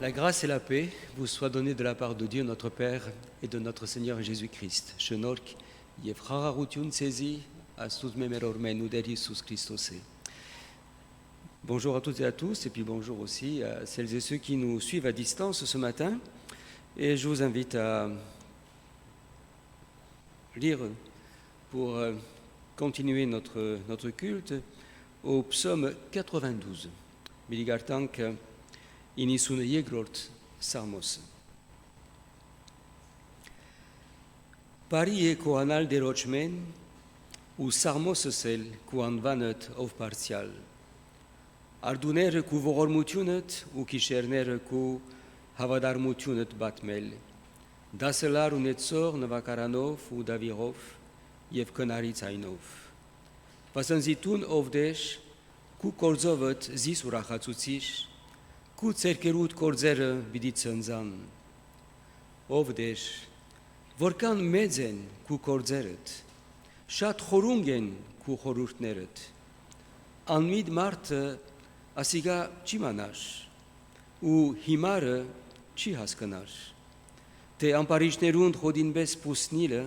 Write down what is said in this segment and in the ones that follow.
La grâce et la paix vous soient données de la part de Dieu notre Père et de notre Seigneur Jésus-Christ. Շնորհք եւ խաղաղություն ցեզի Աստծո մեր օրմեն ու Տեր Հիսուս Քրիստոսի. Bonjour à toutes et à tous, et puis bonjour aussi à celles et ceux qui nous suivent à distance ce matin. Et je vous invite à lire pour continuer notre culte au psaume 92. Miligartank Inisune Yegrort Samos. Pari e koanal de roçmen u sarmosësel ku anvanët ov parcial. Ardուները ku ողորմությունդ ու քիշերները ku հավատարմությունդ բատմել. Դասելար ունեցող նվակարանով ու դավիղով եւ կնարից այնով. Պասանզիտուն ով դեշ ku կորձովդ զիս ուրախացուցիչ ku ցերկերուտ կորձերը պիտի ցնցան. Ով դեշ որքան մեծ են ku կորձերդ շատ խորունգ են ku խորուրդներդ. Անմիտ մարդը ասիգա չի մանար ու հիմարը չի հասկանար թե ամպարիչներուն խոդինպես պուսնիլը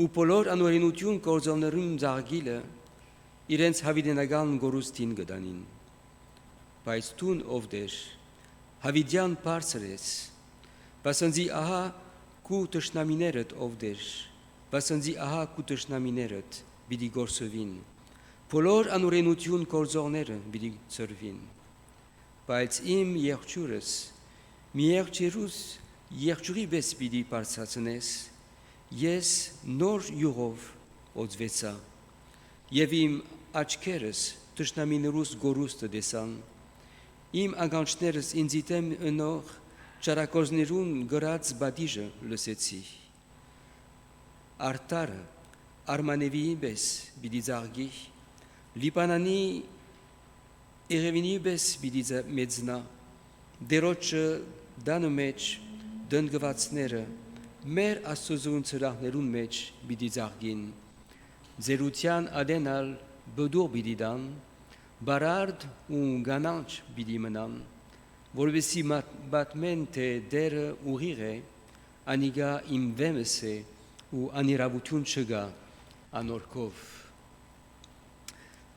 ու բոլոր անօրենություն գործողներուն զարգիլը իրենց հավիտենական գորուստին գտանին բայց տուն ով դեր հավիտյան բարձր ես բասնձի ահա քու տշնամիներդ ով դեր բասնձի ահա քու տշնամիներդ պիտի գործվին բոլոր անօրենություն գործողները պիտի ծրվին բայց իմ եղջյուրս մի եղջյուրի պես պիտի բարձրացնես ես նոր յուղով օծվեցա եւ իմ աչքերս տշնամիներուս գորուստը տեսան իմ ականջներս ինձ իտեմ ընող ճարակոզներուն գրած բադիժը լսեցի արտարը արմանևի պես պիտի զարգի Լիբանանի Երևանի պես պիտի մեծնա դերոջը դանը մեջ դնգվածները մեր աստծուն ծրահներուն մեջ պիտի զարգին ձերության ադենալ բդուր պիտի դան բարարդ ու գանանչ պիտի մնան որովհետեւ բատմեն թե դերը ուղիղ է անիգա իմ վեմս է ու անիրավություն չգա անորքով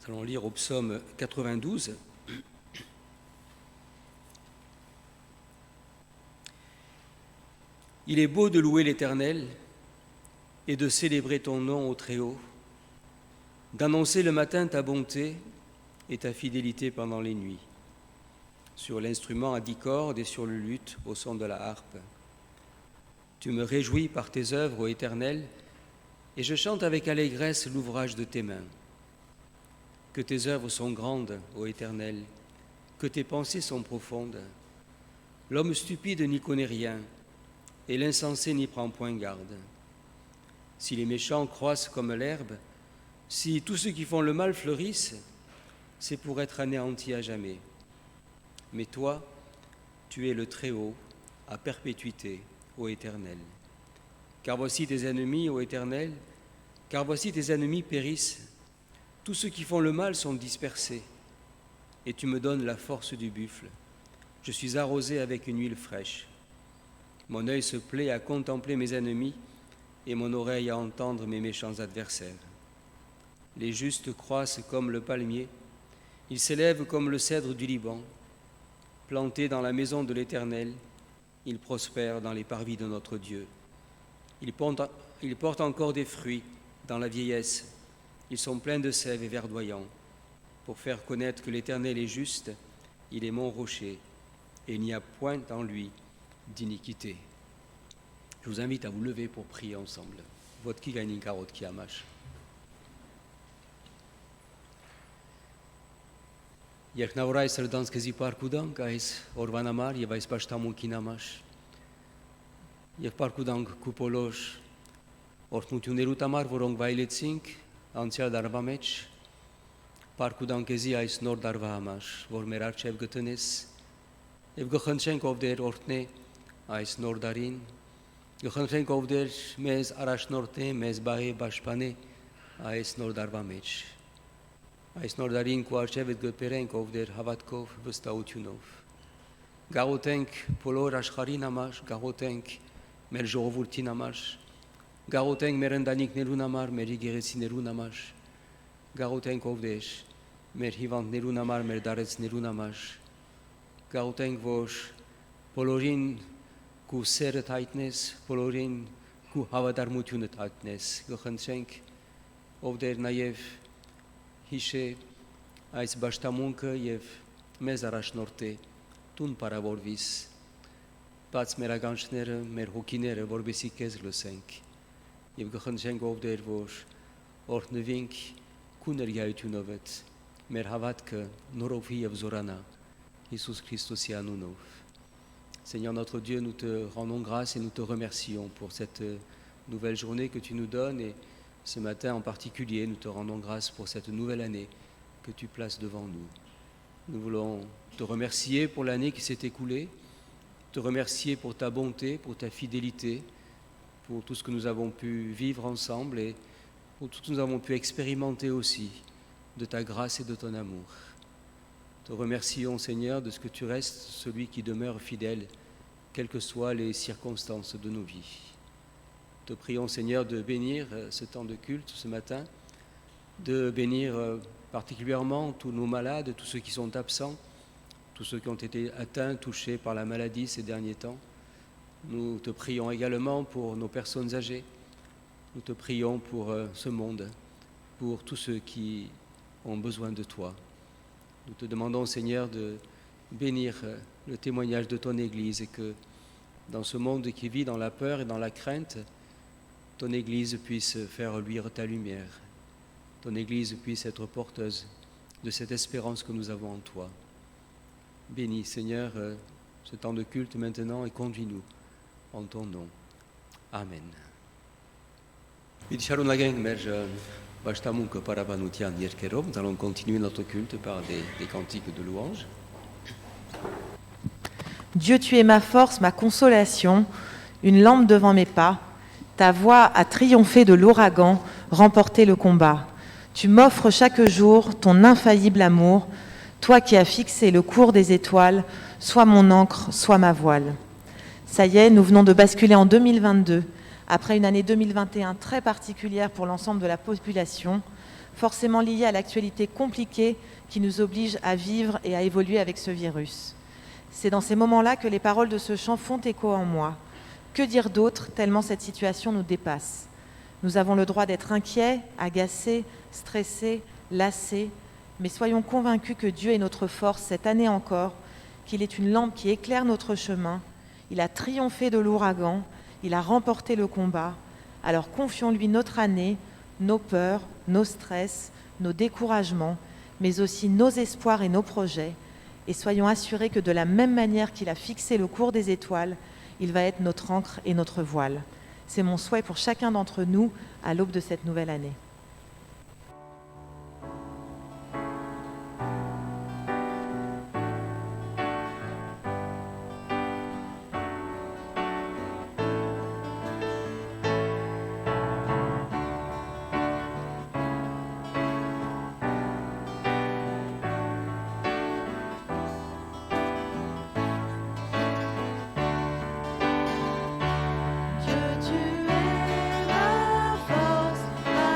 Nous allons lire au psaume 92. Il est beau de louer l'Éternel et de célébrer ton nom au Très-Haut, d'annoncer le matin ta bonté et ta fidélité pendant les nuits, sur l'instrument à 10 cordes et sur le luth au son de la harpe. Tu me réjouis par tes œuvres, ô Éternel, et je chante avec allégresse l'ouvrage de tes mains. Que tes œuvres sont grandes, ô Éternel, que tes pensées sont profondes. L'homme stupide n'y connaît rien, et l'insensé n'y prend point garde. Si les méchants croissent comme l'herbe, si tous ceux qui font le mal fleurissent, c'est pour être anéantis à jamais. Mais toi, tu es le Très-Haut, à perpétuité, ô Éternel. Car voici tes ennemis, ô Éternel, car voici tes ennemis périssent. Tous ceux qui font le mal sont dispersés, et tu me donnes la force du buffle. Je suis arrosé avec une huile fraîche. Mon œil se plaît à contempler mes ennemis, et mon oreille à entendre mes méchants adversaires. Les justes croissent comme le palmier, ils s'élèvent comme le cèdre du Liban. Plantés dans la maison de l'Éternel, ils prospèrent dans les parvis de notre Dieu. Ils portent encore des fruits dans la vieillesse. Ils sont pleins de sève et verdoyants, pour faire connaître que l'Éternel est juste, il est mon rocher, et il n'y a point en lui d'iniquité. Je vous invite à vous lever pour prier ensemble. Votre ki gainin karot ki amash. Երկնավոր այս սրդանց քեզի պարկուդանք այս օրվան համար եւ այս պաշտամունքին համար. Եվ պարկուդանք քու բոլոր օրհնություններուդ համար, որոնք վայելեցինք անցյալ դարվա մեջ պարկուդան քեզի այս նոր դարվա համար, որ մեր առջև գտնես եւ գխնդրենք ով դեր օրհնե այս նոր դարին, գխնդրենք ով դեր մեզ առաջնորդե, մեզ բաղի պաշտպանե այս նոր դարվա մեջ. Այս նոր դարին քո առջև գտբերենք ով դեր հավատքով, վստահությունով. Garotenk polor ashkarin amash, garotenk mer jorovurtin amash, garotenk merendanik nerun amar, mer igeretsi nerun amash, garotenk ovdesh, mer hivant nerun amar, mer daretz nerun amash, garotenk vosh, polorin ku seret haitnes, polorin ku havadarmutiunet haitnes, găhâncenk ovder naev hishe ais bashtamuncă ev mezarash norte, tun paravorvis, pats meraganșnere, mer hokinere, vorbesi kezlăsenk, ev găhâncenk ovder vosh, orhnevink kuner yaitunovet, mer havatke norovi ev zorana, Iisus Christus Ianunov. Seigneur notre Dieu, nous te rendons grâce et nous te remercions pour cette nouvelle journée que tu nous donnes et ce matin en particulier, nous te rendons grâce pour cette nouvelle année que tu places devant nous. Nous voulons te remercier pour l'année qui s'est écoulée, te remercier pour ta bonté, pour ta fidélité, pour tout ce que nous avons pu vivre ensemble et pour tout ce que nous avons pu expérimenter aussi de ta grâce et de ton amour. Te remercions, Seigneur, de ce que tu restes celui qui demeure fidèle, quelles que soient les circonstances de nos vies. Te prions, Seigneur, de bénir ce temps de culte ce matin, de bénir particulièrement tous nos malades, tous ceux qui sont absents, tous ceux qui ont été atteints, touchés par la maladie ces derniers temps. Nous te prions également pour nos personnes âgées. Nous te prions pour ce monde, pour tous ceux qui ont besoin de toi. Nous te demandons, Seigneur, de bénir le témoignage de ton Église et que dans ce monde qui vit dans la peur et dans la crainte, ton Église puisse faire luire ta lumière. Ton Église puisse être porteuse de cette espérance que nous avons en toi. Bénis, Seigneur, ce temps de culte maintenant et conduis-nous en ton nom. Amen. Nous allons continuer notre culte par des cantiques de louange. Dieu, tu es ma force, ma consolation, une lampe devant mes pas. Ta voix a triomphé de l'ouragan, remporté le combat. Tu m'offres chaque jour ton infaillible amour. Toi qui as fixé le cours des étoiles, sois mon ancre, sois ma voile. Ça y est, nous venons de basculer en 2022. Après une année 2021 très particulière pour l'ensemble de la population, forcément liée à l'actualité compliquée qui nous oblige à vivre et à évoluer avec ce virus. C'est dans ces moments-là que les paroles de ce chant font écho en moi. Que dire d'autre, tellement cette situation nous dépasse? Nous avons le droit d'être inquiets, agacés, stressés, lassés, mais soyons convaincus que Dieu est notre force cette année encore, qu'il est une lampe qui éclaire notre chemin. Il a triomphé de l'ouragan, il a remporté le combat. Alors confions-lui notre année, nos peurs, nos stress, nos découragements, mais aussi nos espoirs et nos projets. Et soyons assurés que de la même manière qu'il a fixé le cours des étoiles, il va être notre ancre et notre voile. C'est mon souhait pour chacun d'entre nous à l'aube de cette nouvelle année. Dieu, tu es ma force, ma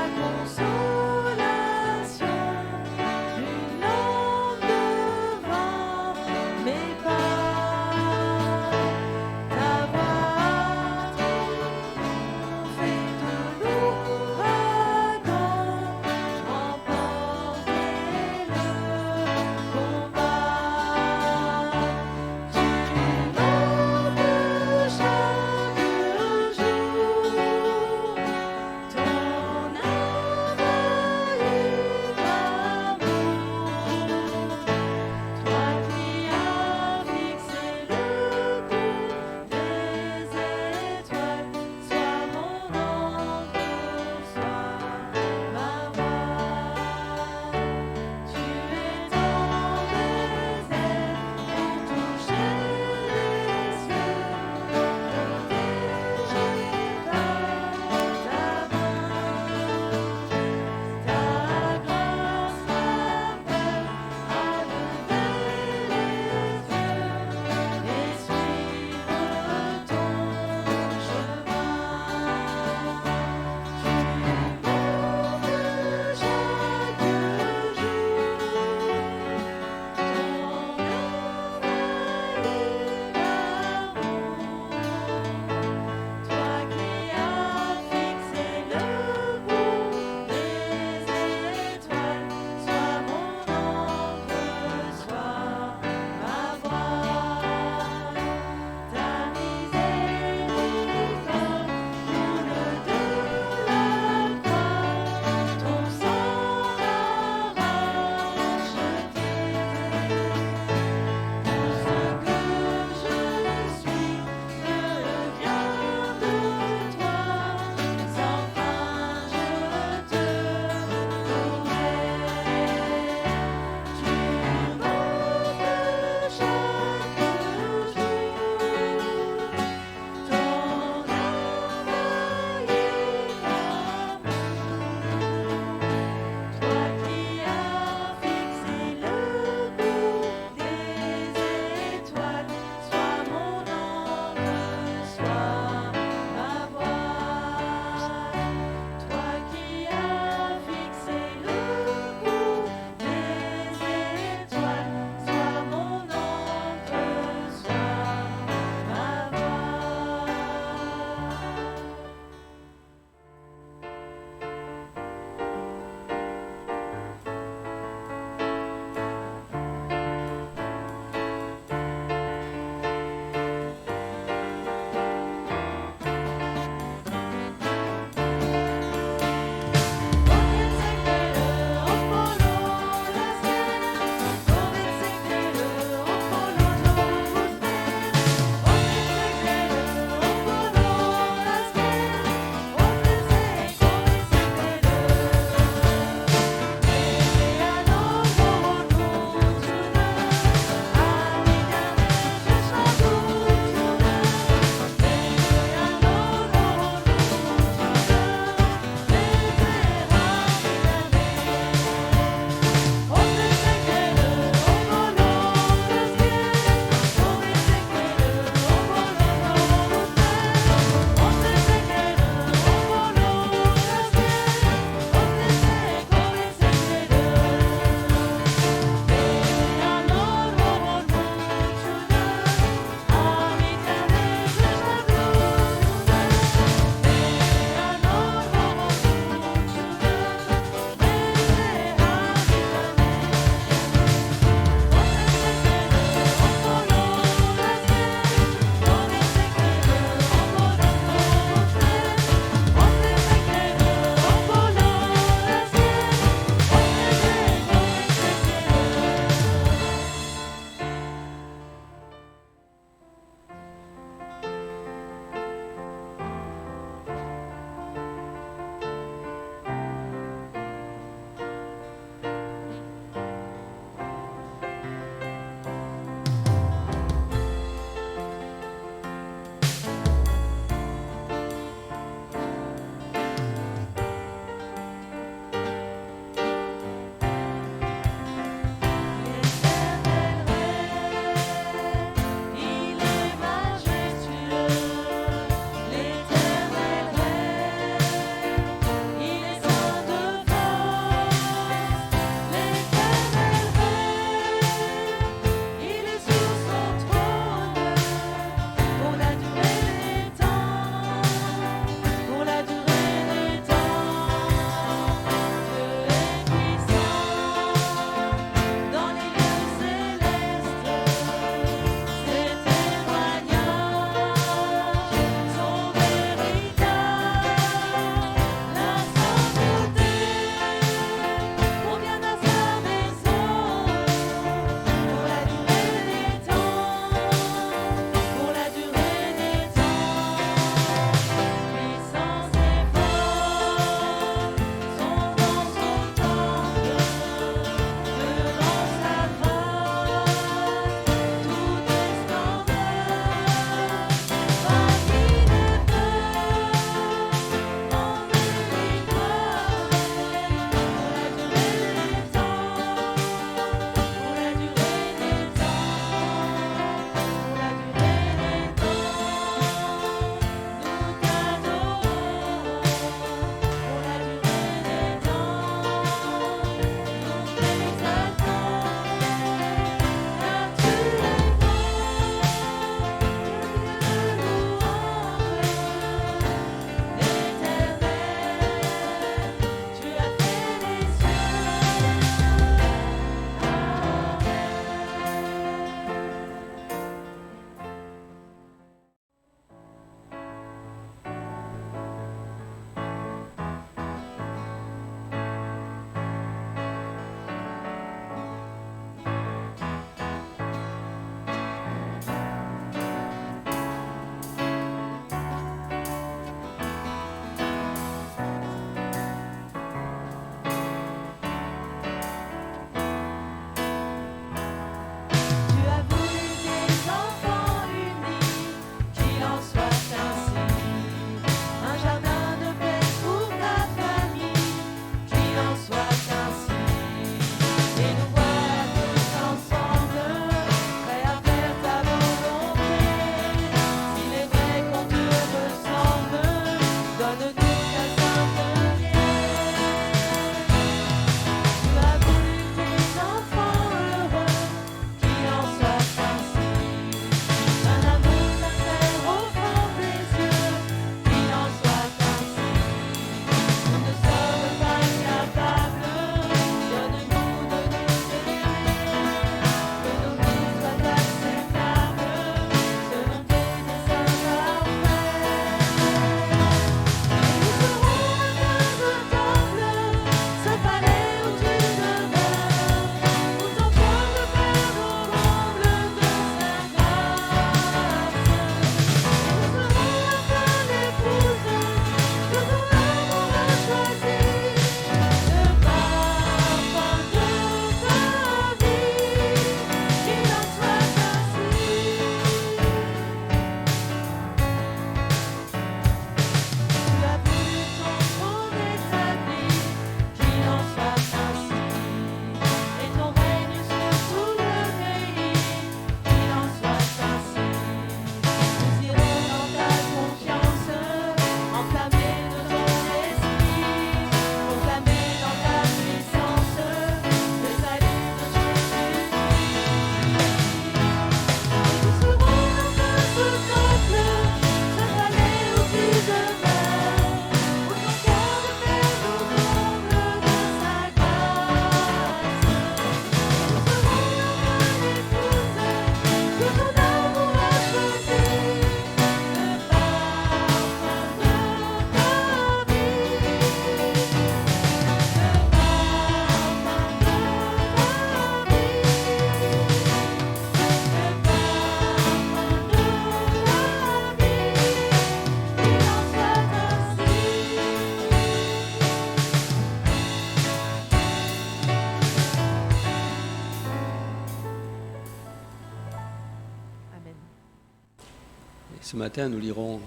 Ce matin, nous lirons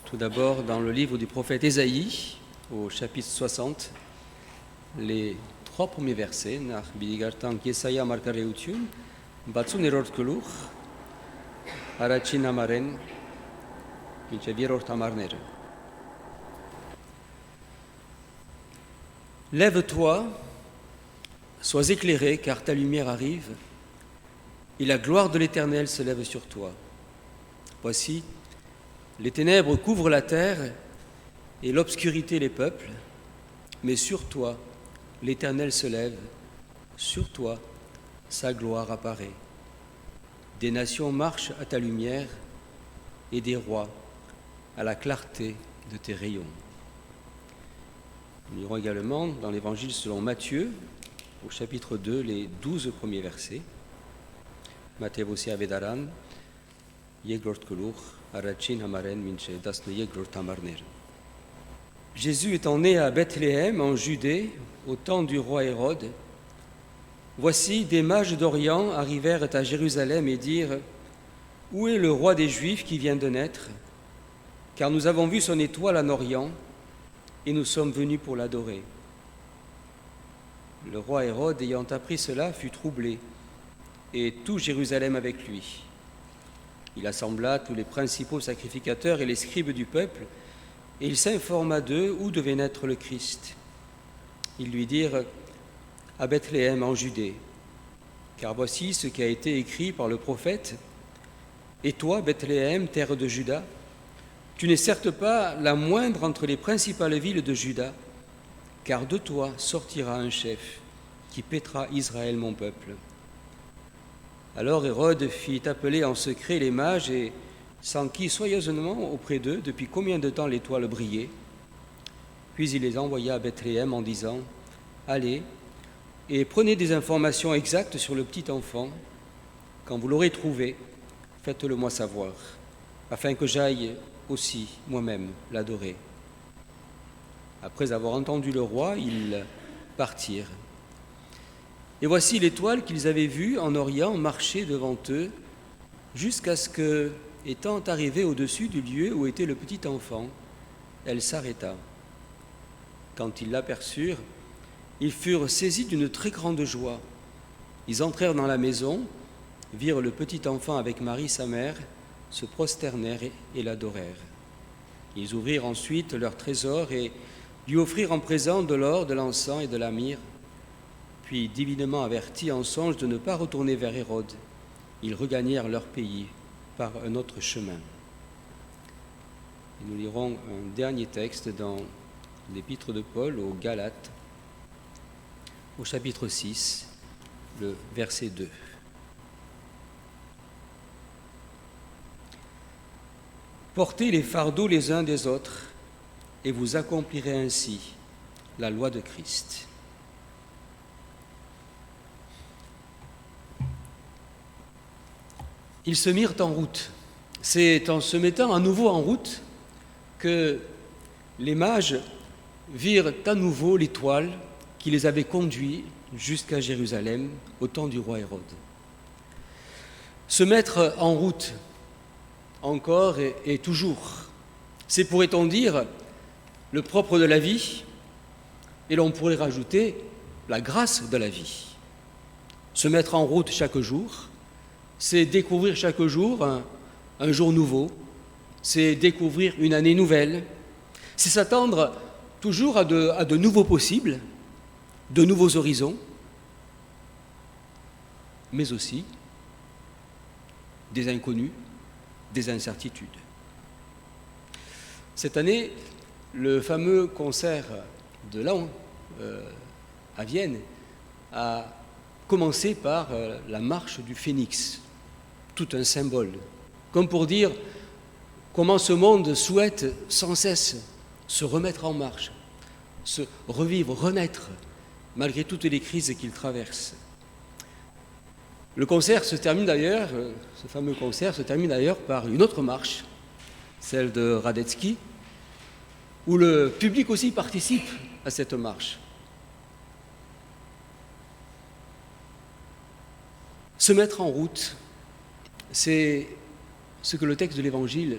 tout d'abord dans le livre du prophète Ésaïe, au chapitre 60, les 3 premiers versets. Nach bidigartan Jesaja markareutiun, batzun erortkelur, arachin amaren, minchevirort amarner. Lève-toi, sois éclairé, car ta lumière arrive, et la gloire de l'Éternel se lève sur toi. Voici, les ténèbres couvrent la terre et l'obscurité les peuples, mais sur toi, l'Éternel se lève, sur toi, sa gloire apparaît. Des nations marchent à ta lumière et des rois à la clarté de tes rayons. Nous lirons également dans l'Évangile selon Matthieu, au chapitre 2, les 12 premiers versets. Matthieu aussi avedaran, Jésus étant né à Bethléem, en Judée, au temps du roi Hérode, voici des mages d'Orient arrivèrent à Jérusalem et dirent : Où est le roi des Juifs qui vient de naître ? Car nous avons vu son étoile en Orient et nous sommes venus pour l'adorer. Le roi Hérode, ayant appris cela, fut troublé, et tout Jérusalem avec lui. Il assembla tous les principaux sacrificateurs et les scribes du peuple, et il s'informa d'eux où devait naître le Christ. Ils lui dirent : à Bethléem en Judée, car voici ce qui a été écrit par le prophète : Et toi, Bethléem, terre de Juda, tu n'es certes pas la moindre entre les principales villes de Juda, car de toi sortira un chef qui paîtra Israël, mon peuple. Alors Hérode fit appeler en secret les mages et s'enquit soigneusement auprès d'eux depuis combien de temps l'étoile brillait. Puis il les envoya à Bethléem en disant : Allez et prenez des informations exactes sur le petit enfant. Quand vous l'aurez trouvé, faites-le moi savoir, afin que j'aille aussi moi-même l'adorer. Après avoir entendu le roi, ils partirent. Et voici l'étoile qu'ils avaient vue en Orient marcher devant eux, jusqu'à ce que, étant arrivée au-dessus du lieu où était le petit enfant, elle s'arrêta. Quand ils l'aperçurent, ils furent saisis d'une très grande joie. Ils entrèrent dans la maison, virent le petit enfant avec Marie sa mère, se prosternèrent et l'adorèrent. Ils ouvrirent ensuite leur trésor et lui offrirent en présent de l'or, de l'encens et de la myrrhe. Puis, divinement avertis en songe de ne pas retourner vers Hérode, ils regagnèrent leur pays par un autre chemin. Et nous lirons un dernier texte dans l'épître de Paul aux Galates, au chapitre 6, le verset 2. Portez les fardeaux les uns des autres, et vous accomplirez ainsi la loi de Christ. Ils se mirent en route. C'est en se mettant à nouveau en route que les mages virent à nouveau l'étoile qui les avait conduits jusqu'à Jérusalem au temps du roi Hérode. Se mettre en route encore et toujours, c'est, pourrait-on dire, le propre de la vie, et l'on pourrait rajouter la grâce de la vie. Se mettre en route chaque jour, c'est découvrir chaque jour un jour nouveau, c'est découvrir une année nouvelle, c'est s'attendre toujours à de nouveaux possibles, de nouveaux horizons, mais aussi des inconnus, des incertitudes. Cette année, le fameux concert de l'an à Vienne a commencé par la marche du Phénix, tout un symbole, comme pour dire comment ce monde souhaite sans cesse se remettre en marche, se revivre, renaître, malgré toutes les crises qu'il traverse. Le concert se termine d'ailleurs, ce fameux concert se termine d'ailleurs par une autre marche, celle de Radetzky, où le public aussi participe à cette marche. Se mettre en route, c'est ce que le texte de l'Évangile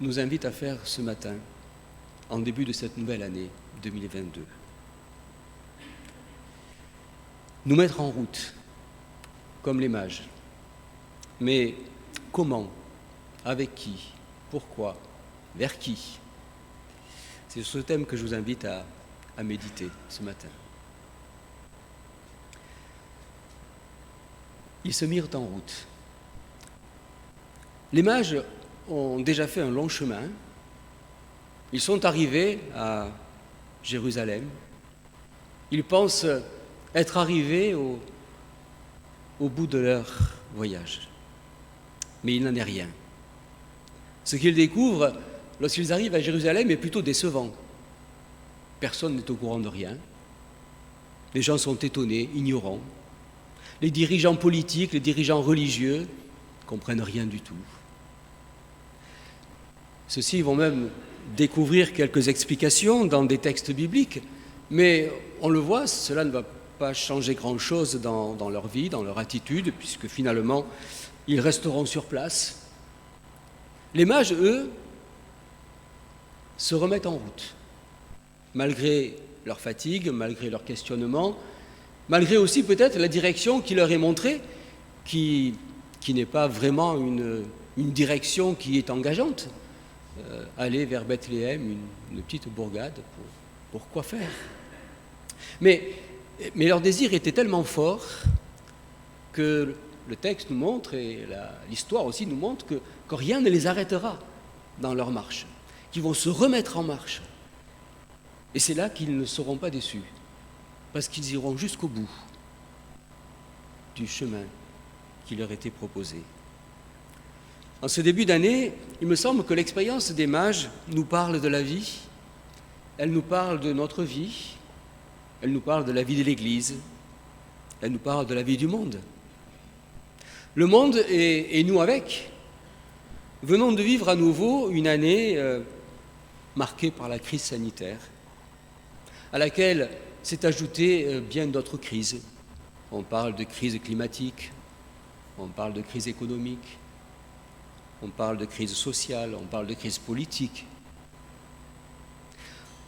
nous invite à faire ce matin, en début de cette nouvelle année 2022. Nous mettre en route, comme les mages. Mais comment? Avec qui? Pourquoi? Vers qui? C'est sur ce thème que je vous invite à méditer ce matin. Ils se mirent en route. Les mages ont déjà fait un long chemin. Ils sont arrivés à Jérusalem. Ils pensent être arrivés au bout de leur voyage. Mais il n'en est rien. Ce qu'ils découvrent lorsqu'ils arrivent à Jérusalem est plutôt décevant. Personne n'est au courant de rien. Les gens sont étonnés, ignorants. Les dirigeants politiques, les dirigeants religieux ne comprennent rien du tout. Ceux-ci vont même découvrir quelques explications dans des textes bibliques, mais on le voit, cela ne va pas changer grand-chose dans leur vie, dans leur attitude, puisque finalement, ils resteront sur place. Les mages, eux, se remettent en route, malgré leur fatigue, malgré leur questionnement, malgré aussi peut-être la direction qui leur est montrée, qui n'est pas vraiment une direction qui est engageante. Aller vers Bethléem, une petite bourgade, pour quoi faire? Mais leur désir était tellement fort que le texte nous montre, et l'histoire aussi nous montre, que rien ne les arrêtera dans leur marche, qu'ils vont se remettre en marche. Et c'est là qu'ils ne seront pas déçus, parce qu'ils iront jusqu'au bout du chemin qui leur était proposé. En ce début d'année, il me semble que l'expérience des mages nous parle de la vie, elle nous parle de notre vie, elle nous parle de la vie de l'Église, elle nous parle de la vie du monde. Le monde et nous avec, venons de vivre à nouveau une année marquée par la crise sanitaire, à laquelle s'est ajoutée bien d'autres crises. On parle de crise climatique, on parle de crise économique, on parle de crise sociale, on parle de crise politique.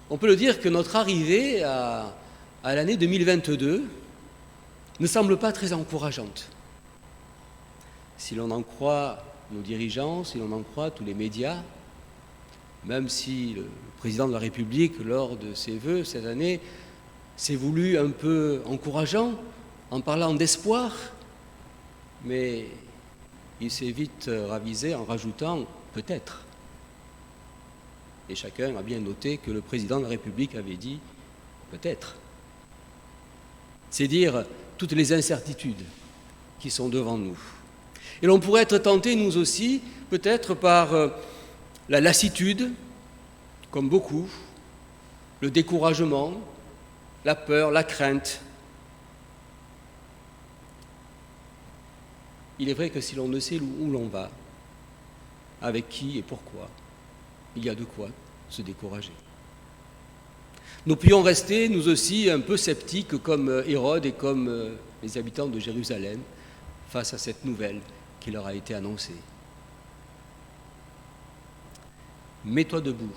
On peut le dire que notre arrivée à l'année 2022 ne semble pas très encourageante. Si l'on en croit nos dirigeants, si l'on en croit tous les médias, même si le président de la République, lors de ses vœux cette année, s'est voulu un peu encourageant en parlant d'espoir, mais il s'est vite ravisé en rajoutant « peut-être ». Et chacun a bien noté que le président de la République avait dit « peut-être ». C'est dire toutes les incertitudes qui sont devant nous. Et l'on pourrait être tenté, nous aussi, peut-être par la lassitude, comme beaucoup, le découragement, la peur, la crainte. Il est vrai que si l'on ne sait où l'on va, avec qui et pourquoi, il y a de quoi se décourager. Nous pourrions rester, nous aussi, un peu sceptiques comme Hérode et comme les habitants de Jérusalem face à cette nouvelle qui leur a été annoncée. Mets-toi debout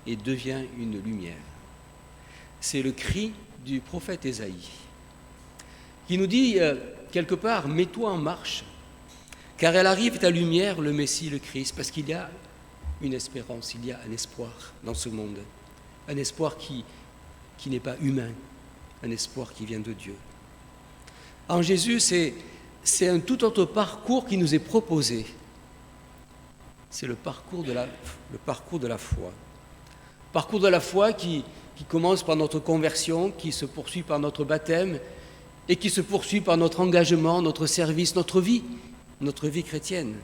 et deviens une lumière. C'est le cri du prophète Ésaïe qui nous dit quelque part, mets-toi en marche, car elle arrive ta lumière, le Messie, le Christ, parce qu'il y a une espérance, il y a un espoir dans ce monde, un espoir qui n'est pas humain, un espoir qui vient de Dieu. En Jésus, c'est un tout autre parcours qui nous est proposé. C'est le parcours de la foi. Parcours de la foi qui commence par notre conversion, qui se poursuit par notre baptême et qui se poursuit par notre engagement, notre service, notre vie chrétienne.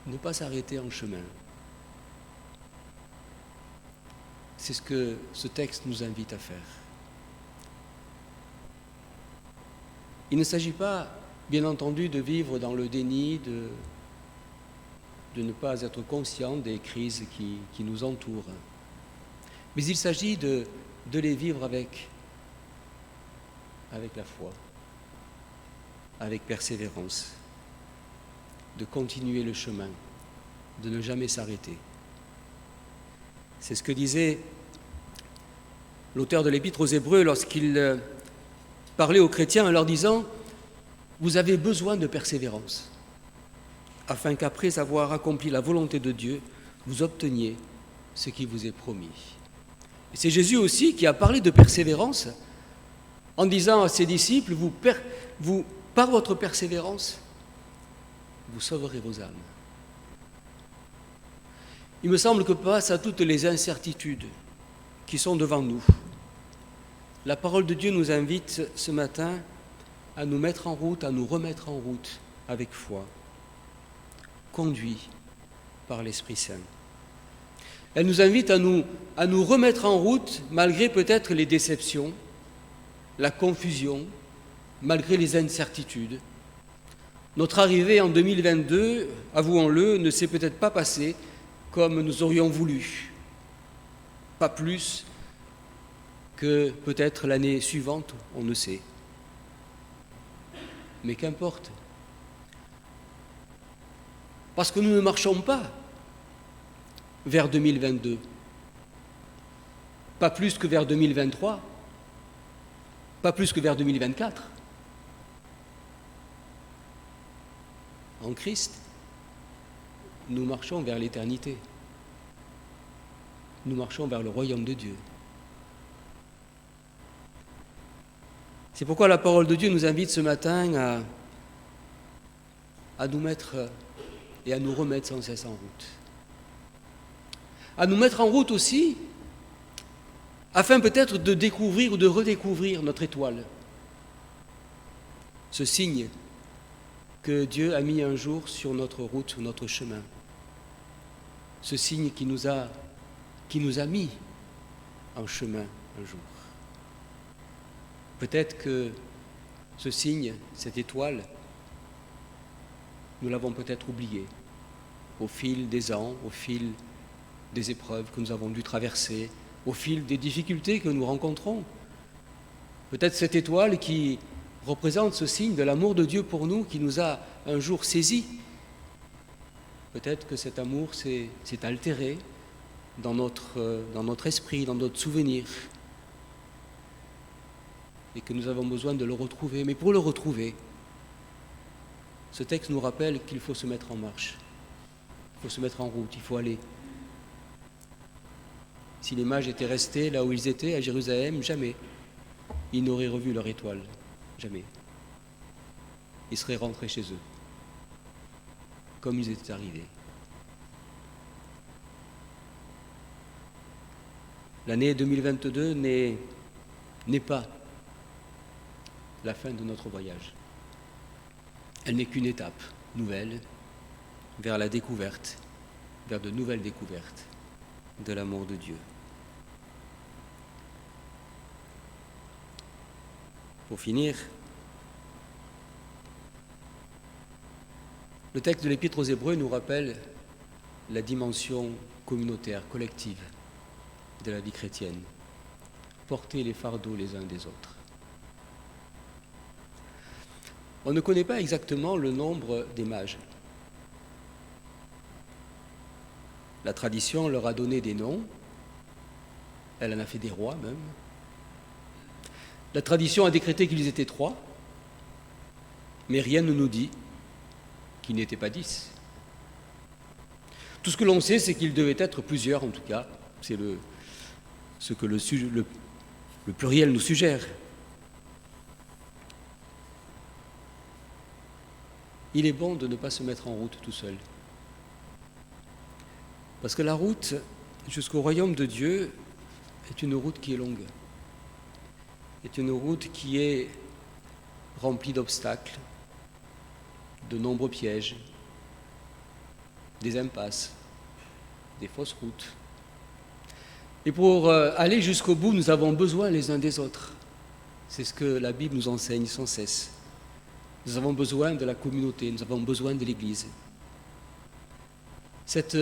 Ne pas s'arrêter en chemin. C'est ce que ce texte nous invite à faire. Il ne s'agit pas, bien entendu, de vivre dans le déni, de ne pas être conscient des crises qui nous entourent. Mais il s'agit de les vivre avec avec la foi, avec persévérance, de continuer le chemin, de ne jamais s'arrêter. C'est ce que disait l'auteur de l'Épître aux Hébreux lorsqu'il parlait aux chrétiens en leur disant « Vous avez besoin de persévérance, afin qu'après avoir accompli la volonté de Dieu, vous obteniez ce qui vous est promis. » Et c'est Jésus aussi qui a parlé de persévérance en disant à ses disciples, par votre persévérance, vous sauverez vos âmes. Il me semble que face à toutes les incertitudes qui sont devant nous, la parole de Dieu nous invite ce matin à nous mettre en route, à nous remettre en route avec foi, conduits par l'Esprit Saint. Elle nous invite à nous remettre en route malgré peut-être les déceptions, la confusion, malgré les incertitudes. Notre arrivée en 2022, avouons-le, ne s'est peut-être pas passée comme nous aurions voulu. Pas plus que peut-être l'année suivante, on ne sait. Mais qu'importe. Parce que nous ne marchons pas vers 2022. Pas plus que vers 2023. Pas plus que vers 2024. En Christ, nous marchons vers l'éternité. Nous marchons vers le royaume de Dieu. C'est pourquoi la parole de Dieu nous invite ce matin à nous mettre et à nous remettre sans cesse en route. À nous mettre en route aussi, afin peut-être de découvrir ou de redécouvrir notre étoile. Ce signe que Dieu a mis un jour sur notre route, sur notre chemin. Ce signe qui nous a mis en chemin un jour. Peut-être que ce signe, cette étoile, nous l'avons peut-être oublié au fil des ans, au fil des épreuves que nous avons dû traverser, au fil des difficultés que nous rencontrons. Peut-être cette étoile qui représente ce signe de l'amour de Dieu pour nous, qui nous a un jour saisis. Peut-être que cet amour s'est altéré dans notre esprit, dans notre souvenir, et que nous avons besoin de le retrouver. Mais pour le retrouver, ce texte nous rappelle qu'il faut se mettre en marche, il faut se mettre en route, il faut aller. Si les mages étaient restés là où ils étaient, à Jérusalem, jamais ils n'auraient revu leur étoile. Jamais. Ils seraient rentrés chez eux, comme ils étaient arrivés. L'année 2022 n'est pas la fin de notre voyage. Elle n'est qu'une étape nouvelle vers la découverte, vers de nouvelles découvertes de l'amour de Dieu. Pour finir, le texte de l'Épître aux Hébreux nous rappelle la dimension communautaire, collective de la vie chrétienne. Porter les fardeaux les uns des autres. On ne connaît pas exactement le nombre des mages. La tradition leur a donné des noms, elle en a fait des rois même. La tradition a décrété qu'ils étaient 3, mais rien ne nous dit qu'ils n'étaient pas 10. Tout ce que l'on sait, c'est qu'ils devaient être plusieurs en tout cas. C'est ce que le pluriel nous suggère. Il est bon de ne pas se mettre en route tout seul. Parce que la route jusqu'au royaume de Dieu est une route qui est longue, est une route qui est remplie d'obstacles, de nombreux pièges, des impasses, des fausses routes. Et pour aller jusqu'au bout, nous avons besoin les uns des autres. C'est ce que la Bible nous enseigne sans cesse. Nous avons besoin de la communauté, nous avons besoin de l'Église. Cette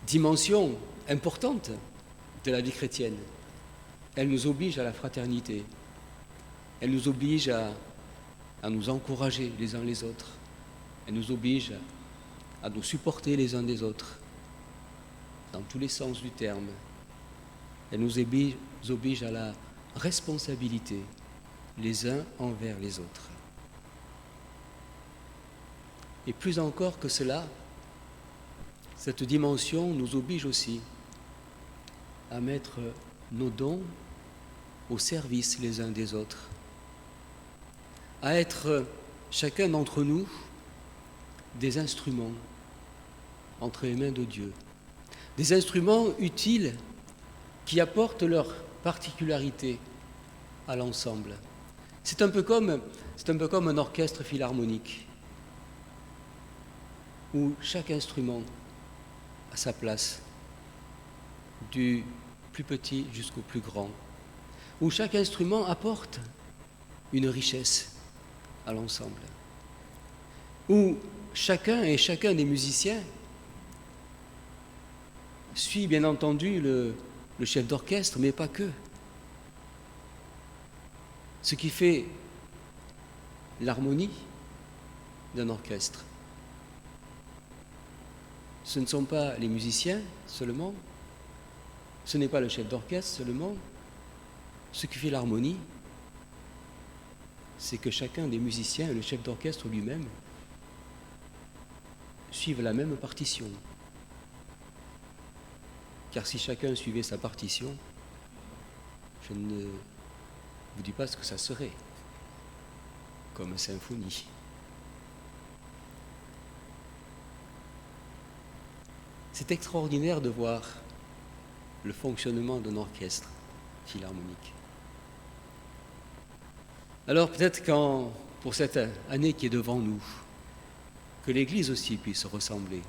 dimension importante de la vie chrétienne, elle nous oblige à la fraternité. Elle nous oblige à nous encourager les uns les autres. Elle nous oblige à nous supporter les uns des autres, dans tous les sens du terme. Elle nous oblige à la responsabilité les uns envers les autres. Et plus encore que cela, cette dimension nous oblige aussi à mettre nos dons au service les uns des autres, à être chacun d'entre nous des instruments entre les mains de Dieu, des instruments utiles qui apportent leur particularité à l'ensemble. C'est un peu comme un orchestre philharmonique où chaque instrument a sa place, du plus petit jusqu'au plus grand, où chaque instrument apporte une richesse à l'ensemble, où chacun et chacun des musiciens suit bien entendu le chef d'orchestre, mais pas que. Ce qui fait l'harmonie d'un orchestre, ce ne sont pas les musiciens seulement, ce n'est pas le chef d'orchestre seulement. Ce qui fait l'harmonie, c'est que chacun des musiciens et le chef d'orchestre lui-même suivent la même partition. Car si chacun suivait sa partition, je ne vous dis pas ce que ça serait, comme symphonie. C'est extraordinaire de voir le fonctionnement d'un orchestre philharmonique. Alors peut-être pour cette année qui est devant nous, que l'Église aussi puisse ressembler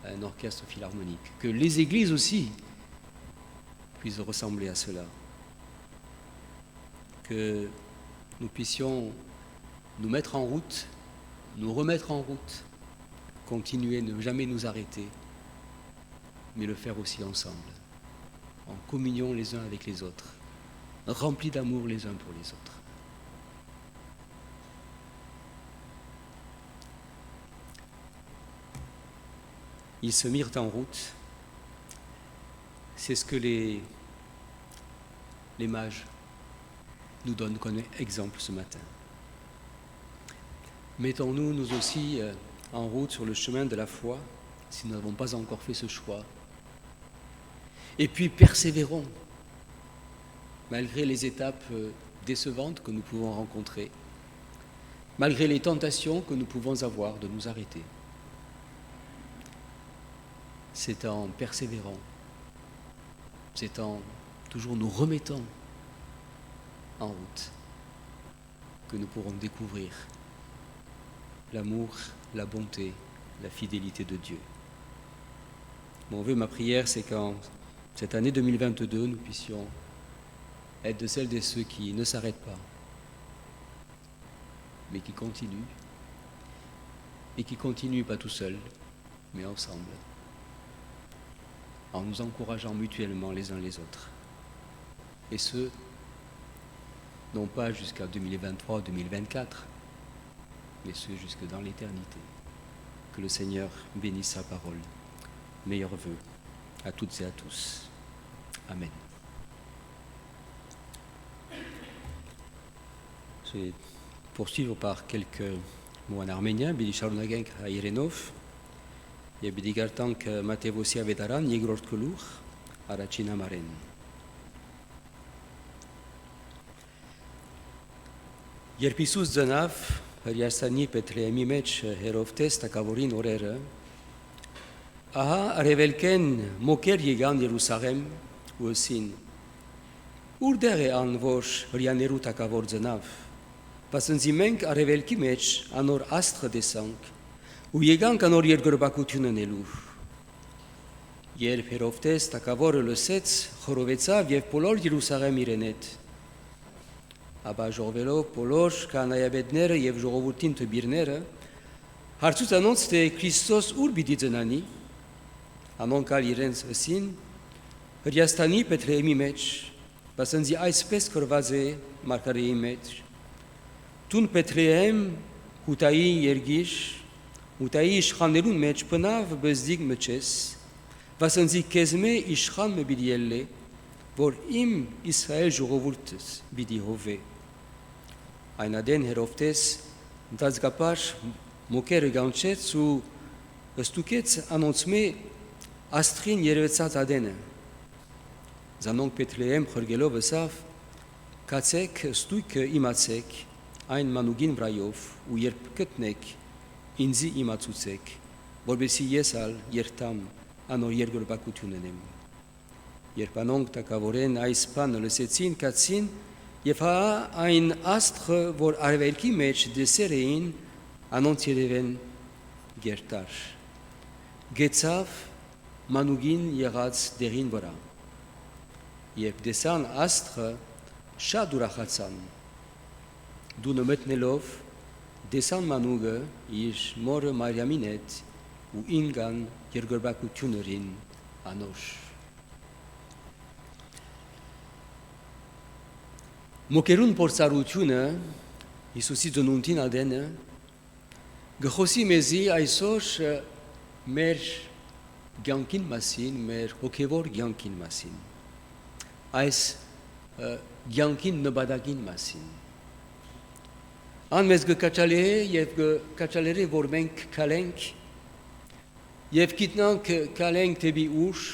à un orchestre philharmonique, que les églises aussi puissent ressembler à cela, que nous puissions nous mettre en route, nous remettre en route, continuer, ne jamais nous arrêter, mais le faire aussi ensemble, en communion les uns avec les autres, remplis d'amour les uns pour les autres. Ils se mirent en route. C'est ce que les mages nous donnent comme exemple ce matin. Mettons-nous, nous aussi, en route sur le chemin de la foi, si nous n'avons pas encore fait ce choix. Et puis persévérons, malgré les étapes décevantes que nous pouvons rencontrer, malgré les tentations que nous pouvons avoir de nous arrêter. C'est en persévérant, c'est en toujours nous remettant en route que nous pourrons découvrir l'amour, la bonté, la fidélité de Dieu. Mon vœu, ma prière, c'est qu'en cette année 2022, nous puissions être de celles et ceux qui ne s'arrêtent pas, mais qui continuent, et qui continuent pas tout seuls, mais ensemble, en nous encourageant mutuellement les uns les autres. Et ce, non pas jusqu'à 2023 ou 2024, mais ce jusque dans l'éternité. Que le Seigneur bénisse sa parole. Meilleurs vœux à toutes et à tous. Amen. Je vais poursuivre par quelques mots en arménien. Bilisharunagenk à Irenov. Je bidigartank Matevosia Vedaran, Yegrort Kuluch, Arachina Maren. Երբ Հիսուս ծնավ Հրյաստանի Պետրեյմի մեջ հերովտես թագավորին օրերը, ահա արևելքեն մոկեր եկան Երուսաղեմ ու ասին. Ուրդեղ է ան, որ հրյաներու թագավոր ծնավ, բասնձի մենք արևելքի մեջ անոր աստղը տեսանք ու եկանք անոր երկրպագություն անելու։ Երբ հերովտես թագավորը լսեց, խորովեցավ եւ բոլոր Երուսաղեմ իրեն հետ Աբա ժողվելով բոլոր քահանայապետները եւ ժողովրդին տբիրները հարցուց անոնց թե Քրիստոս ուր պիտի ծնանի անոնք ալ իրենց ասին Հրյաստանի Պետրեյմի մեջ Վասնզի այսպես գրված է Մարգարեի մեջ. Տուն Պետրեհեմ Հուտայի երգիր, Հուտայի իշխաններուն մեջ բնավ բզդիկ մչես, վասնզի քեզմե իշխան մը բիդի ելլե, որ իմ Իսրայել ժողովուրդս բիդի հովե։ Այնադեն հերովտես դազգապար մոկերը գանչեց ու ստուկեց անոնցմե աստղին երևեցած ադենը։ Զանոնք Պետրեհեմ խրգելով ասավ, կացեք ստույկը իմացեք այն մանուկին վրայով ու երբ գտնեք ինձի իմացուցեք, որովհետեւ ես ալ երթամ անոր երկրպագությունն եմ։ Երբ անոնք տակավորեն այս բանը լսեցին, կացին եւ այն աստղը, որ արևելքի մեջ դեսեր էին, անոնց երևեն գերտար։ Գեցավ մանուկին եղած դեղին վրա։ Երբ դեսան աստղը, շատ ուրախացան։ Դունը մտնելով դեսան մանուկը իր մորը Մարիամին հետ ու ինգան երկրպագություններին անոր։ Մոկերուն փորձառությունը Հիսուսի ծնունդին ադենը գխոսի մեզի այսօր մեր կյանքին մասին, մեր հոգևոր կյանքին մասին, այս կյանքին նպատակին մասին։ Ան մեզ կկաչալի է եւ կկաչալի որ մենք կալենք եւ գիտնանք կալենք դեպի ուշ,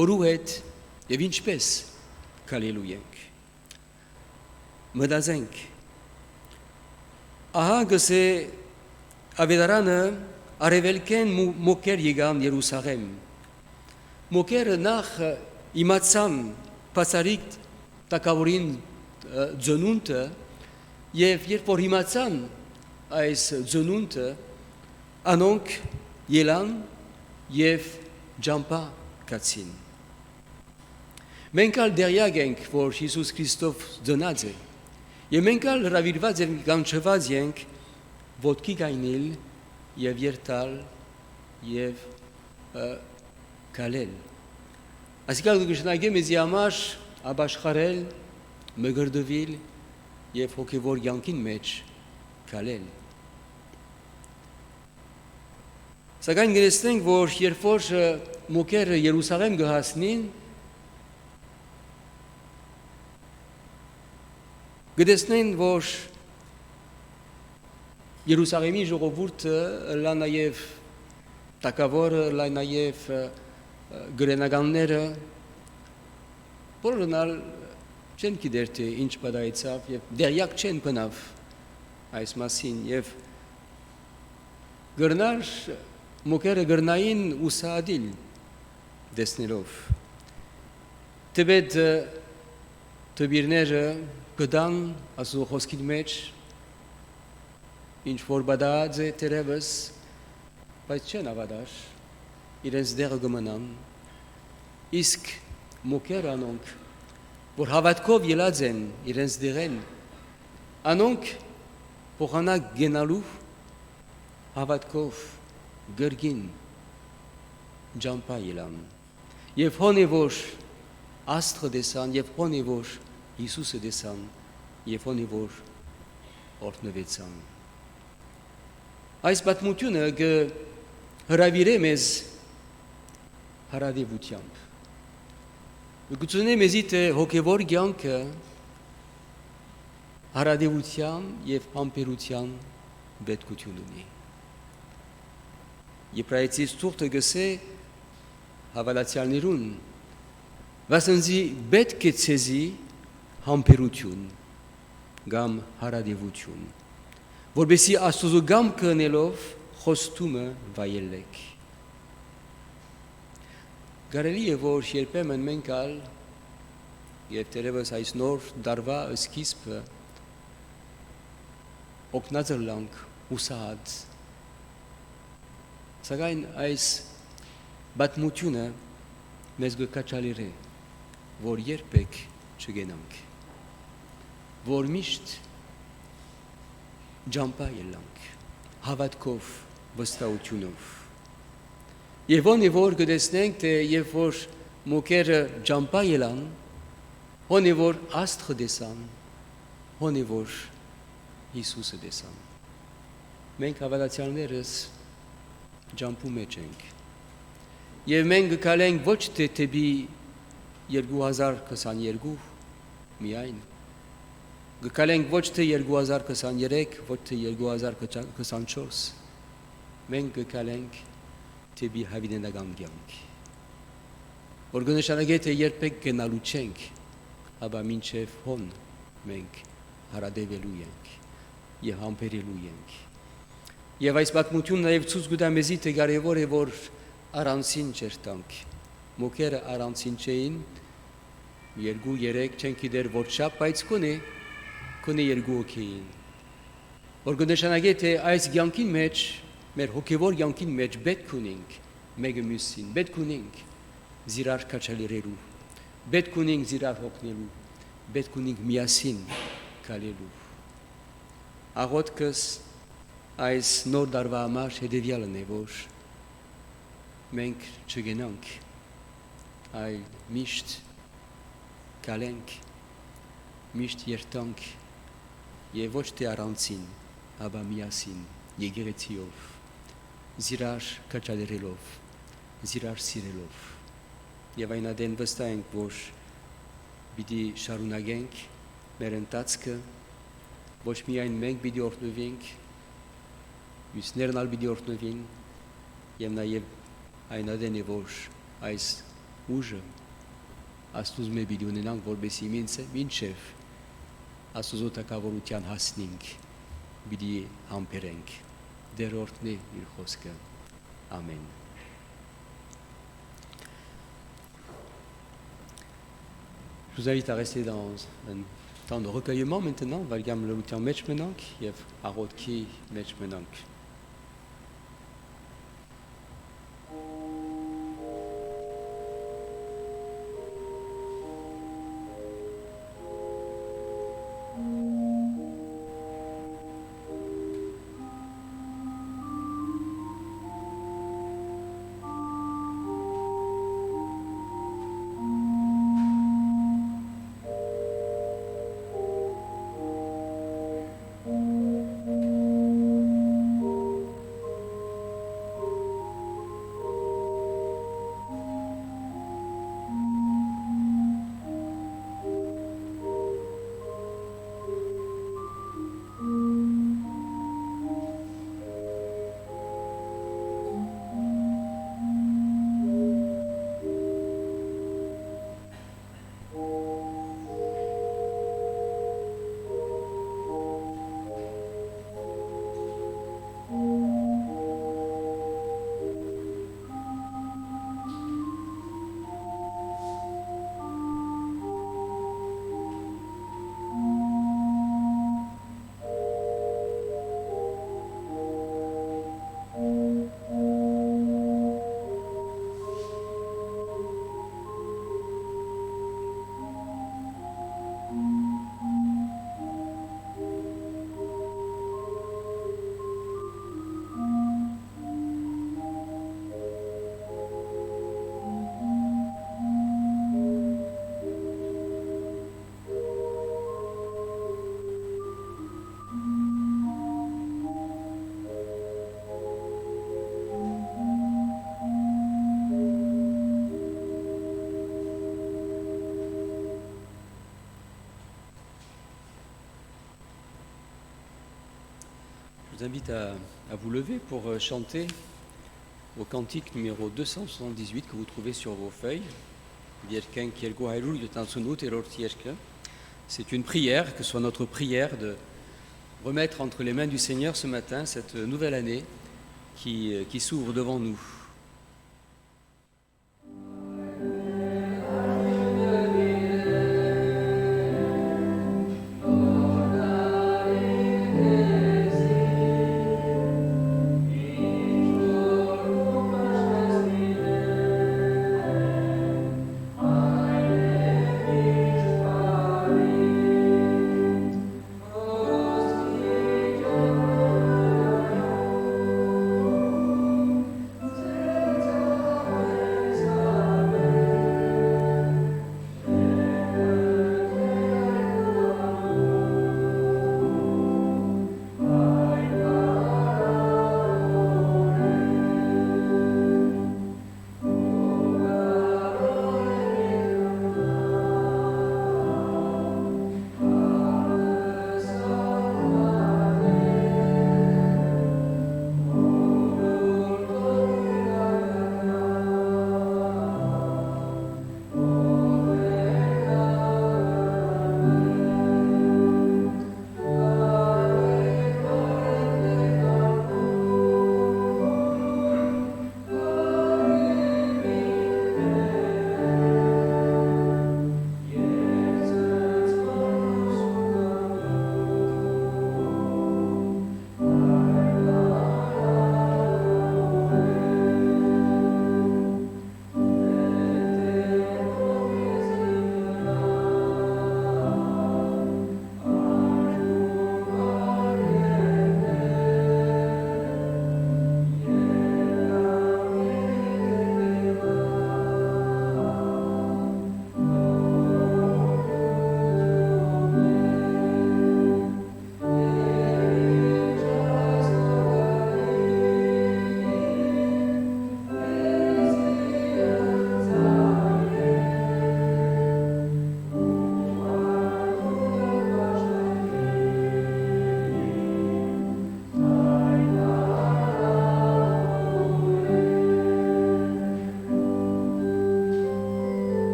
որու հետ եւ ինչպես կալելու ենք։ Մտածենք։ Ահա գսե ավետարանը արևելքեն մոկեր եկան Երուսաղեմ։ Մոկերը նախ իմացան բացարիք տակավորին ծնունդը եւ երբ որ իմացան այս ծնունդը, անոնք ելան եւ ջամփա կացին։ Մենք ալ դերյակ ենք, որ Հիսուս Քրիստոս ծնած է, եւ մենք ալ հրավիրված ենք կանչված ենք ոտքի գայնել եւ երթալ եւ կալել։ Այսինքն գշնագեմ իզի համար աբաշխարել, մգրդվել եւ հոգեվոր յանքին մեջ կալել։ Սակայն գնացնենք, որ երբ որ մոկերը Երուսաղեմ գահասնին, գտեսնեն, որ Երուսաղեմի ժողովուրդը լա նաև տակավորը, լա նաև գրենականները, բոլորն ալ չեն գիտեր թե ինչ պատահեցավ եւ դերյակ չեն բնավ այս մասին եւ գրնար մոկերը գրնային ուսադիլ դեսնելով տեբեդ տբիրները գդան ասու խոսքի մեջ ինչ որ բադած է տերևս բայց չեն ավադար իրենց դերը գմնան իսկ մոկեր անոնք որ հավատքով ելած են իրենց դերեն անոնք փոխանակ գնալու հավատքով գրգին ջամփա ելան եւ հոնի որ աստղը դեսան եւ հոնի որ Հիսուսը դեսան եւ հոնի որ օրհնվեցան այս պատմությունը հրավիրե մեզ հարադիվությամբ գուցունե մեզի թե հոգևոր կյանքը հարադիվության եւ համբերության պետքություն ունի Եբրայեցիս թուղթը գսե հավատացյալներուն վասնզի պետք է ցեզի համբերություն կամ հարադիվություն որբեսի Աստծո գամքը անելով խոստումը վայելեք Կարելի է որ երբեմն մենք ալ եւ դերևս այս նոր դարվա սկիզբը օգնածլանք ուսած սակայն այս բացմությունը մեզ կկաչալի որ երբեք չգնանք որ միշտ ջամփա ելանք հավատքով վստահությունով Եվ ոնի որ գտեսնենք թե երբ որ մոկերը ջամփա ելան Հոնի որ աստղը դեսան, հոնի որ Հիսուսը դեսան։ Մենք հավատացյալներս ջամփու մեջ ենք։ Եվ մենք գալենք ոչ թե դեպի 2022 միայն, գալենք ոչ թե 2023, ոչ թե 2024, մենք գալենք դեպի հավիտենական կյանք։ Որ կնշանակի թե երբեք գնալու չենք, ապա մինչև հոն մենք հարադևելու ենք եւ համբերելու ենք։ Եվ այս պատմությունն նաև ցույց կտա մեզի թե կարևոր է որ առանցին չերտանք։ Մոքերը առանցին չէին, 2-3 չեն գիտեր որ չափ, բայց կունի 2 հոգին։ Որ կնշանակի թե այս կյանքին մեջ, մեր հոգևոր կյանքին մեջ պետք ունենք մեկը մյուսին, պետք ունենք զիրար քաչալերելու, պետք ունենք զիրար հոգնելու, պետք ունենք միասին կալելու։ Աղոթքս այս նոր դարվա համար հետևյալն է, որ մենք չգնանք, այլ միշտ կալենք, միշտ երթանք եւ ոչ թե առանցին, ապա միասին եկեղեցիով, զիրար քաչալերելով, զիրար սիրելով եւ այն ադեն վստահ ենք, որ պիտի շարունակենք մեր ընթացքը, ոչ միայն մենք պիտի օրհնվենք, մյուսներն ալ պիտի օրհնվին եւ նաեւ այն ադեն է, որ այս ուժը Աստուծո մեր պիտի ունենանք, որպեսզի մինչև Աստուծո թագավորության հասնենք, պիտի համբերենք, դեր օրհնի իր խոսքը, ամեն։ Je vous invite à rester dans un temps de recueillement maintenant, Valgam le temps match maintenant, et Arodki match maintenant. Je vous invite à vous lever pour chanter au cantique numéro 278 que vous trouvez sur vos feuilles. C'est une prière, que ce soit notre prière de remettre entre les mains du Seigneur ce matin cette nouvelle année qui s'ouvre devant nous.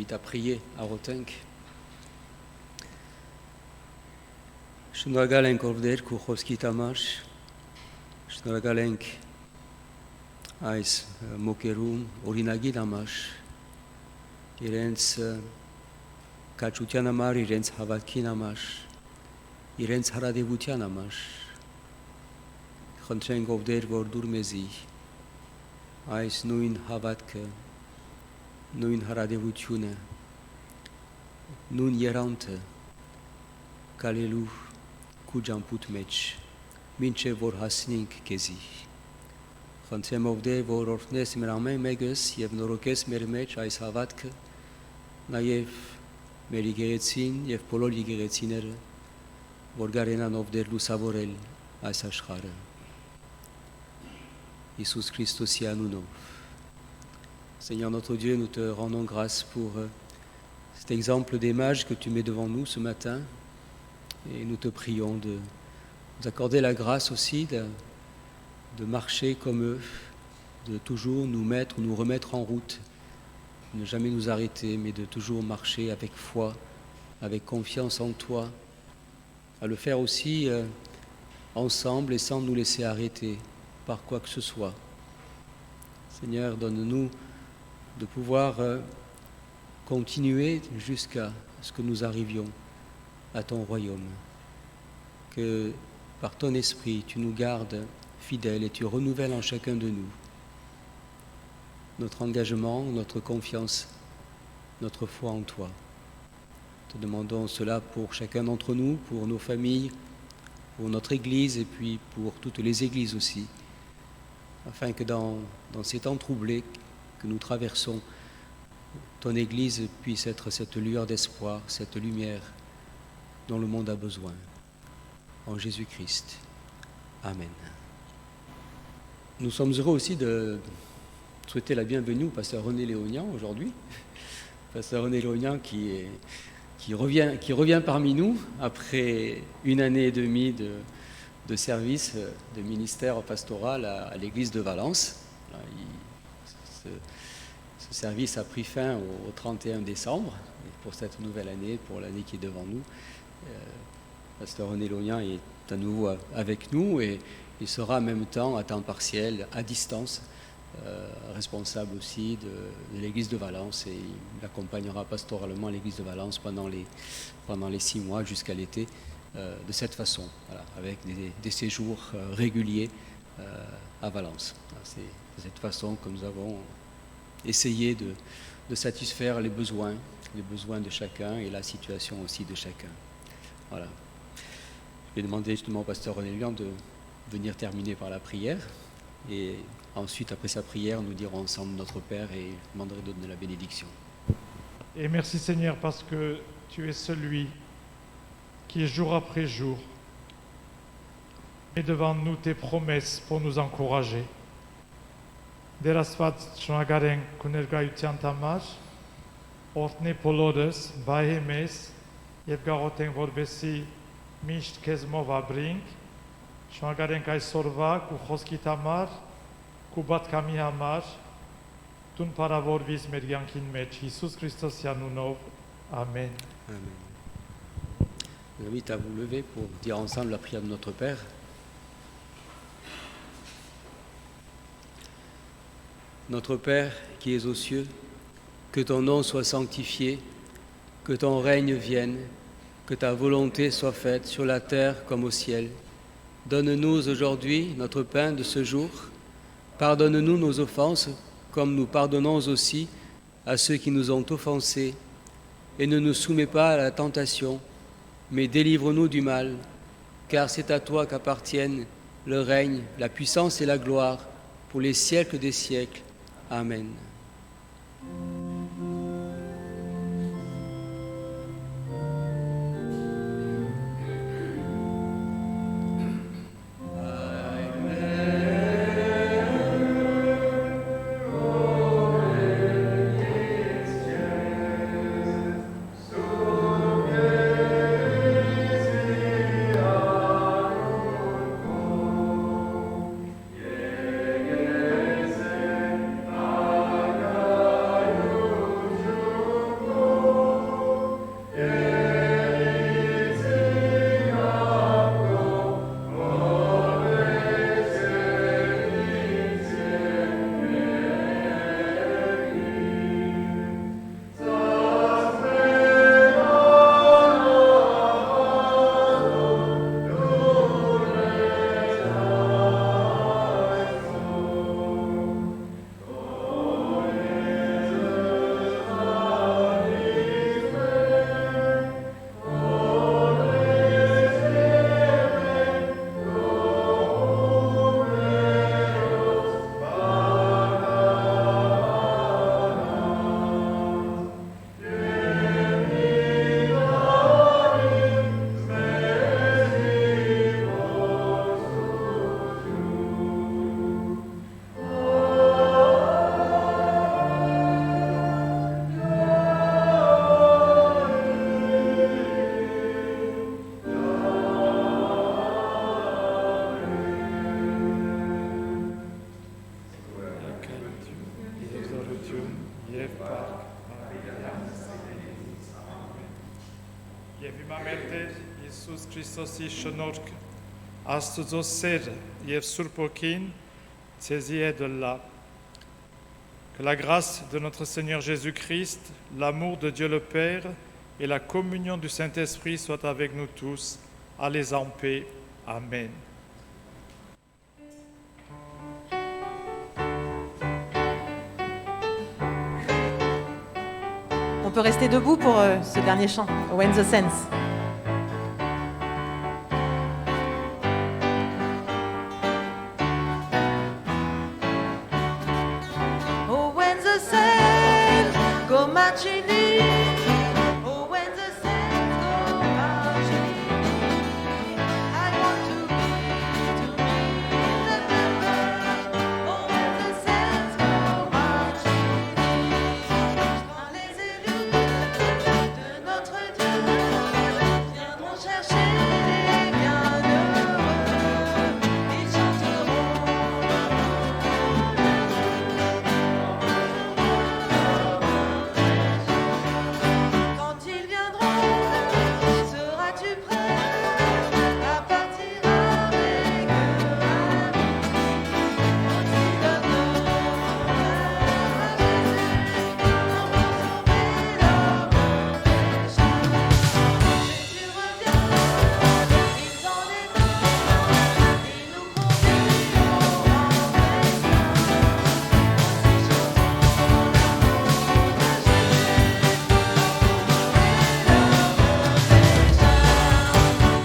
t'invite à prier à Rotenk. Շնորհակալ ենք ով Տեր քո խոսքիդ համար, շնորհակալ ենք այս մոկերուն օրինագիր համար, իրենց կաչության համար, իրենց հավատքին համար, իրենց հարադեվության համար, խնդրենք ով Տեր, որ դուր մեզի այս նույն հավատքը, նույն հարադեվությունը, նույն երանքը կալելու քու ջամփուտ մեջ, մինչև որ հասնենք քեզի։ Խնդրեմ ով Տեր, որ օրհնես մեր ամեն մեկս եւ նորոգես մեր մեջ այս հավատքը, նաեւ մեր եկեղեցին եւ բոլոր եկեղեցիները, որ գարենան ով Տեր լուսավորել այս աշխարհը։ Iisus Christus, nous. Seigneur notre Dieu, nous te rendons grâce pour cet exemple des mages que tu mets devant nous ce matin et nous te prions de nous accorder la grâce aussi de marcher comme eux, de toujours nous remettre en route, de ne jamais nous arrêter, mais de toujours marcher avec foi, avec confiance en toi, à le faire aussi ensemble et sans nous laisser arrêter par quoi que ce soit. Seigneur, donne-nous de pouvoir continuer jusqu'à ce que nous arrivions à ton royaume. Que par ton esprit, tu nous gardes fidèles et tu renouvelles en chacun de nous notre engagement, notre confiance, notre foi en toi. Te demandons cela pour chacun d'entre nous, pour nos familles, pour notre Église et puis pour toutes les Églises aussi, afin que dans ces temps troublés que nous traversons, ton Église puisse être cette lueur d'espoir, cette lumière dont le monde a besoin. En Jésus-Christ. Amen. Nous sommes heureux aussi de souhaiter la bienvenue au pasteur René Léognan aujourd'hui. Pasteur René Léognan qui revient parmi nous après une année et demie de service, de ministère pastoral à l'église de Valence. Ce service a pris fin au 31 décembre pour cette nouvelle année, pour l'année qui est devant nous. Pasteur René Léognan est à nouveau avec nous et il sera en même temps à temps partiel, à distance, responsable aussi de l'église de Valence et il accompagnera pastoralement l'église de Valence pendant les 6 mois jusqu'à l'été de cette façon, voilà, avec des séjours réguliers à Valence. C'est de cette façon que nous avons essayé de satisfaire les besoins de chacun et la situation aussi de chacun. Voilà. Je vais demander justement au pasteur René Léognan de venir terminer par la prière et ensuite, après sa prière, nous dirons ensemble notre Père et je demanderai de donner la bénédiction. Et merci Seigneur parce que tu es celui qui jour après jour met devant nous tes promesses pour nous encourager. Դերասված շնորհակալ քո ներկայության համար, օրհնի բոլորս, բայե մեզ եւ գաղութենք որբեսի միշտ քեզ մով ապրենք։ Շնորհակալ ենք այսօրվա քո խոսքիդ համար, քո բատկամի համար, տուն բարավորվիս մեր յանքին մեջ Հիսուս Քրիստոսի անունով, ամեն։ Amen. Je vous invite à vous lever pour dire ensemble la prière de notre Père. Notre Père qui es aux cieux, que ton nom soit sanctifié, que ton règne vienne, que ta volonté soit faite sur la terre comme au ciel. Donne-nous aujourd'hui notre pain de ce jour. Pardonne-nous nos offenses, comme nous pardonnons aussi à ceux qui nous ont offensés. Et ne nous soumets pas à la tentation, mais délivre-nous du mal, car c'est à toi qu'appartiennent le règne, la puissance et la gloire pour les siècles des siècles. Amen. Tune, Yev Park. Եվ հիմա մեր Տեր Հիսուս Քրիստոսի շնորհք, Աստծո սերը եւ Սուրբ Ոգին ցեզի է de là. Que la grâce de notre Seigneur Jésus-Christ, l'amour de Dieu le Père et la communion du Saint-Esprit soient avec nous tous. Allez en paix. Amen. On peut rester debout pour ce dernier chant, When the Saints. Oh, when the saints go marching in. Oh, when the saints go marching in. I want to be the number. Oh, when the saints go marching in. Quand les élus de notre Dieu viendront chercher les bienheureux, ils chanteront. Quand ils viendront, seras-tu prêt à partir avec eux à midi? Quand ils donneront à Jésus pour sauver leurs péchés. Jésus revient, il s'en est un, il nous conduit au rendez-vous.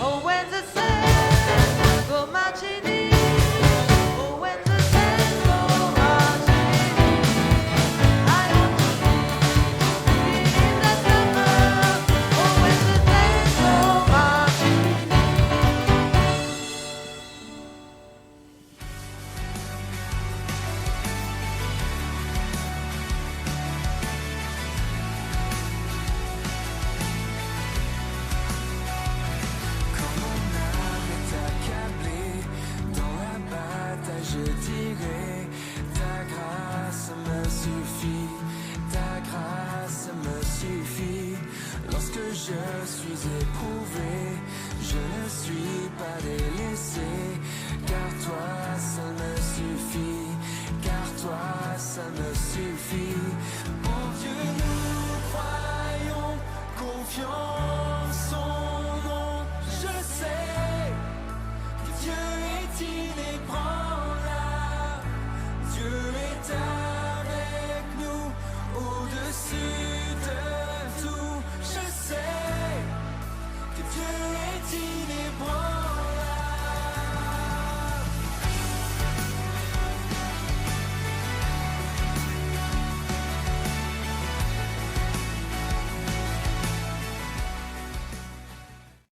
Oh, when the saints go marching in. Oh, when the saints go marching in. I want to be in that number. Oh, when the saints go marching in. Quand mon âme est accablée dans la bataille, je dirai ta grâce me suffit, ta grâce me suffit. Lorsque je suis éprouvé, je ne suis pas délaissé, car toi seul me suffit, car toi